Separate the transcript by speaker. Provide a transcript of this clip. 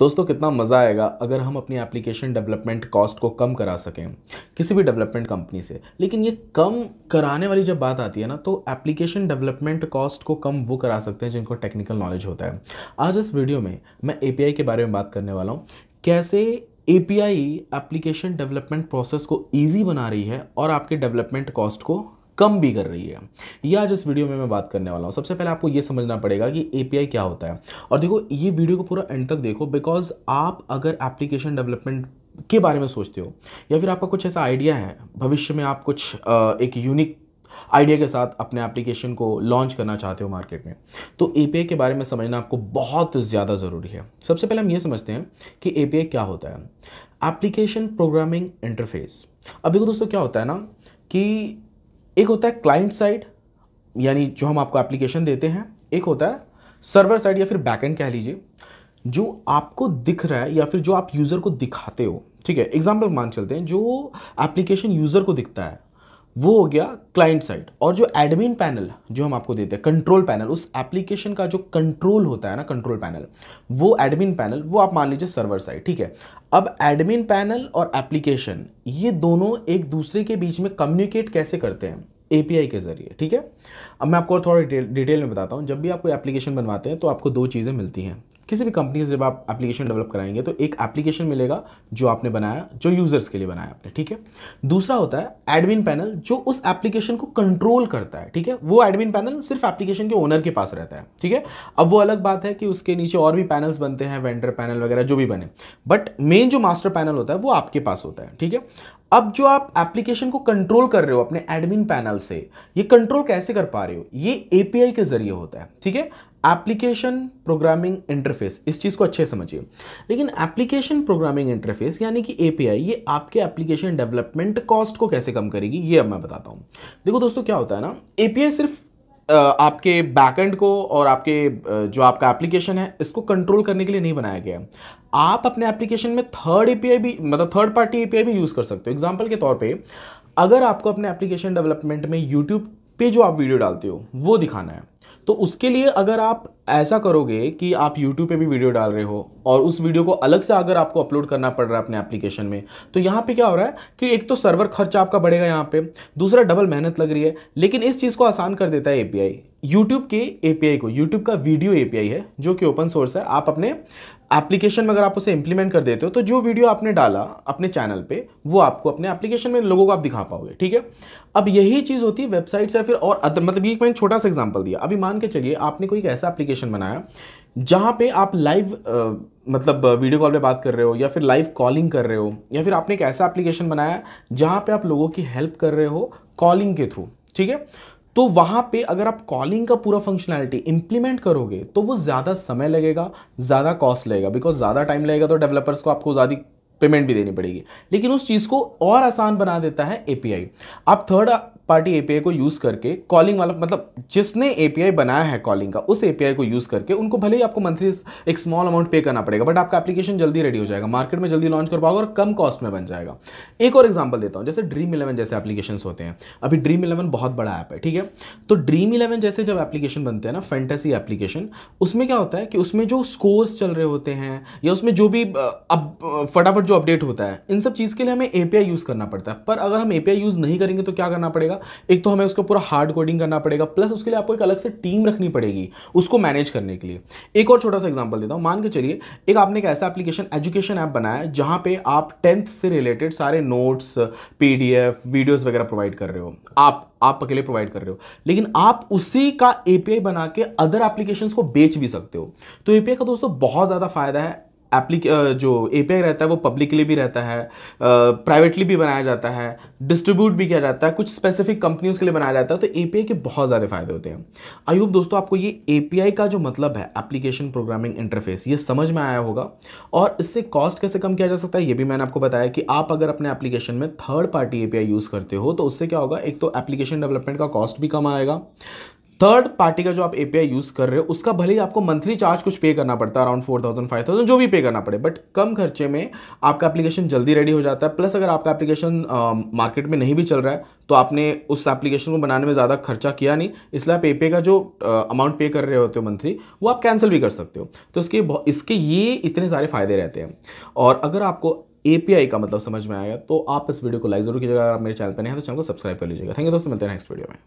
Speaker 1: दोस्तों कितना मज़ा आएगा अगर हम अपनी एप्लीकेशन डेवलपमेंट कॉस्ट को कम करा सकें किसी भी डेवलपमेंट कंपनी से। लेकिन ये कम कराने वाली जब बात आती है ना, तो एप्लीकेशन डेवलपमेंट कॉस्ट को कम वो करा सकते हैं जिनको टेक्निकल नॉलेज होता है। आज इस वीडियो में मैं एपीआई के बारे में बात करने वाला हूँ। कैसे एपीआई एप्लीकेशन डेवलपमेंट प्रोसेस को ईजी बना रही है और आपके डेवलपमेंट कॉस्ट को कम भी कर रही है। ये आज इस वीडियो में मैं बात करने वाला हूँ। सबसे पहले आपको ये समझना पड़ेगा कि एपीआई क्या होता है। और देखो, ये वीडियो को पूरा एंड तक देखो, बिकॉज आप अगर एप्लीकेशन डेवलपमेंट के बारे में सोचते हो या फिर आपका कुछ ऐसा आइडिया है, भविष्य में आप कुछ एक यूनिक आइडिया के साथ अपने एप्लीकेशन को लॉन्च करना चाहते हो मार्केट में, तो एपीआई के बारे में समझना आपको बहुत ज़्यादा ज़रूरी है। सबसे पहले हम ये समझते हैं कि एपीआई क्या होता है। Application programming interface. अब देखो दोस्तों, क्या होता है ना कि एक होता है क्लाइंट साइड, यानी जो हम आपको एप्लीकेशन देते हैं। एक होता है सर्वर साइड या फिर बैकएंड कह लीजिए, जो आपको दिख रहा है या फिर जो आप यूज़र को दिखाते हो। ठीक है, एग्जांपल मान चलते हैं, जो एप्लीकेशन यूज़र को दिखता है वो हो गया क्लाइंट साइड, और जो एडमिन पैनल जो हम आपको देते हैं, कंट्रोल पैनल, उस एप्लीकेशन का जो कंट्रोल होता है ना, कंट्रोल पैनल, वो एडमिन पैनल, वो आप मान लीजिए सर्वर साइड। ठीक है, अब एडमिन पैनल और एप्लीकेशन ये दोनों एक दूसरे के बीच में कम्युनिकेट कैसे करते हैं? एपीआई के जरिए। ठीक है, अब मैं आपको और थोड़ा डिटेल में बताता हूँ। जब भी आप कोई एप्लीकेशन बनवाते हैं तो आपको दो चीज़ें मिलती हैं। किसी भी कंपनी से जब आप एप्लीकेशन डेवलप कराएंगे तो एक एप्लीकेशन मिलेगा जो आपने बनाया, जो यूजर्स के लिए बनाया आपने। ठीक है, दूसरा होता है एडमिन पैनल, जो उस एप्लीकेशन को कंट्रोल करता है। ठीक है, वो एडमिन पैनल सिर्फ एप्लीकेशन के ओनर के पास रहता है। ठीक है, अब वो अलग बात है कि उसके नीचे और भी पैनल्स बनते हैं, वेंडर पैनल वगैरह जो भी बने, बट मेन जो मास्टर पैनल होता है वो आपके पास होता है। ठीक है, अब जो आप एप्लीकेशन को कंट्रोल कर रहे हो अपने एडमिन पैनल से, ये कंट्रोल कैसे कर पा रहे हो? ये एपीआई के जरिए होता है। ठीक है, एप्लीकेशन प्रोग्रामिंग इंटरफेस, इस चीज को अच्छे समझिए। लेकिन एप्लीकेशन प्रोग्रामिंग इंटरफेस यानी कि एपीआई, ये आपके एप्लीकेशन डेवलपमेंट कॉस्ट को कैसे कम करेगी, ये अब मैं बताता हूं। देखो दोस्तों, क्या होता है ना, एपीआई सिर्फ आपके बैकएंड को और आपके जो आपका एप्लीकेशन है इसको कंट्रोल करने के लिए नहीं बनाया गया है। आप अपने एप्लीकेशन में थर्ड एपीआई भी, मतलब थर्ड पार्टी एपीआई भी यूज कर सकते हो। एग्जांपल के तौर पे, अगर आपको अपने एप्लीकेशन डेवलपमेंट में यूट्यूब पे जो आप वीडियो डालते हो वो दिखाना है, तो उसके लिए अगर आप ऐसा करोगे कि आप YouTube पे भी वीडियो डाल रहे हो और उस वीडियो को अलग से अगर आपको अपलोड करना पड़ रहा है अपने एप्लीकेशन में, तो यहाँ पे क्या हो रहा है कि एक तो सर्वर खर्चा आपका बढ़ेगा यहाँ पे, दूसरा डबल मेहनत लग रही है। लेकिन इस चीज़ को आसान कर देता है एपीआई। YouTube के एपीआई को, YouTube का वीडियो एपीआई है जो कि ओपन सोर्स है। आप अपने एप्लीकेशन में अगर आप उसे इंप्लीमेंट कर देते हो तो जो वीडियो आपने डाला अपने चैनल पे, वो आपको अपने एप्लीकेशन में लोगों को आप दिखा पाओगे। ठीक है, अब यही चीज़ होती है वेबसाइट या फिर और मतलब ये मैंने छोटा सा एग्जांपल दिया। अभी मान के चलिए आपने कोई ऐसा एप्लीकेशन बनाया जहां पे आप लाइव मतलब वीडियो कॉल पे बात कर रहे हो या फिर लाइव कॉलिंग कर रहे हो, या फिर आपने एक ऐसा एप्लीकेशन बनाया जहां पे आप लोगों की हेल्प कर रहे हो कॉलिंग के थ्रू। ठीक है, तो वहां पे अगर आप कॉलिंग का पूरा फंक्शनैलिटी इंप्लीमेंट करोगे तो वो ज़्यादा समय लगेगा, ज़्यादा कॉस्ट लगेगा, बिकॉज ज़्यादा टाइम लगेगा तो डेवलपर्स को आपको ज़्यादा पेमेंट भी देनी पड़ेगी। लेकिन उस चीज़ को और आसान बना देता है एपीआई। आप थर्ड पार्टी एपीआई को यूज करके कॉलिंग वाला, मतलब जिसने एपीआई बनाया है कॉलिंग का, उस एपीआई को यूज करके उनको भले ही आपको मंथली एक स्मॉल अमाउंट पे करना पड़ेगा, बट आपका एप्लीकेशन जल्दी रेडी हो जाएगा, मार्केट में जल्दी लॉन्च कर पाओगे और कम कॉस्ट में बन जाएगा। एक और एग्जांपल देता हूं, जैसे ड्रीम 11 जैसे एप्लीकेशन होते हैं। अभी ड्रीम 11 बहुत बड़ा ऐप है। ठीक है, तो ड्रीम 11 जैसे जब एप्लीकेशन बनते हैं ना, फैंटेसी एप्लीकेशन, उसमें क्या होता है कि उसमें जो स्कोर्स चल रहे होते हैं या उसमें जो भी अब फटाफट जो अपडेट होता है, इन सब चीज़ के लिए हमें एपीआई यूज करना पड़ता है। पर अगर हम एपीआई यूज नहीं करेंगे तो क्या करना पड़ेगा? एक तो हमें उसको पूरा हार्ड कोडिंग करना पड़ेगा, प्लस उसके लिए आपको एक अलग से टीम रखनी पड़ेगी उसको मैनेज करने के लिए। एक और छोटा सा एग्जांपल देता हूं। मान के चलिए एक आपने एक ऐसा एप्लीकेशन, एजुकेशन ऐप बनाया है जहां पे आप 10th से रिलेटेड सारे नोट्स, पीडीएफ, वीडियोस वगैरह प्रोवाइड कर रहे हो। आप अकेले प्रोवाइड कर रहे हो, लेकिन आप उसी का एपीआई बना के अदर एप्लीकेशंस को बेच भी सकते हो। तो एपीआई का दोस्तों बहुत ज्यादा फायदा है। जो एपीआई रहता है वो पब्लिकली भी रहता है, प्राइवेटली भी बनाया जाता है, डिस्ट्रीब्यूट भी किया जाता है, कुछ स्पेसिफिक कंपनियों के लिए बनाया जाता है। तो एपीआई के बहुत ज़्यादा फायदे होते हैं। आई होप दोस्तों आपको ये एपीआई का जो मतलब है, एप्लीकेशन प्रोग्रामिंग इंटरफेस, ये समझ में आया होगा। और इससे कॉस्ट कैसे कम किया जा सकता है ये भी मैंने आपको बताया कि आप अगर अपने एप्लीकेशन में थर्ड पार्टी एपीआई यूज़ करते हो तो उससे क्या होगा, एक तो एप्लीकेशन डेवलपमेंट का कॉस्ट भी कम आएगा, थर्ड पार्टी का जो आप एपीआई यूज कर रहे हो उसका भले ही आपको मंथली चार्ज कुछ पे करना पड़ता है, अराउंड 4000 5000 जो भी पे करना पड़े, बट कम खर्चे में आपका एप्लीकेशन जल्दी रेडी हो जाता है। प्लस अगर आपका एप्लीकेशन मार्केट में नहीं भी चल रहा है तो आपने उस एप्लीकेशन को बनाने में ज़्यादा खर्चा किया नहीं, इसलिए आप एपीआई का जो अमाउंट पे कर रहे होते हो मंथली वो आप कैंसिल भी कर सकते हो। तो इसके ये इतने सारे फायदे रहते हैं। और अगर आपको एपीआई का मतलब समझ में आएगा तो आप इस वीडियो को लाइक जरूर कीजिएगा। अगर आप मेरे चैनल पर नहीं है तो चैनल को सब्सक्राइब कर लीजिएगा। थैंक यू दोस्तों, मिलते हैं नेक्स्ट वीडियो में।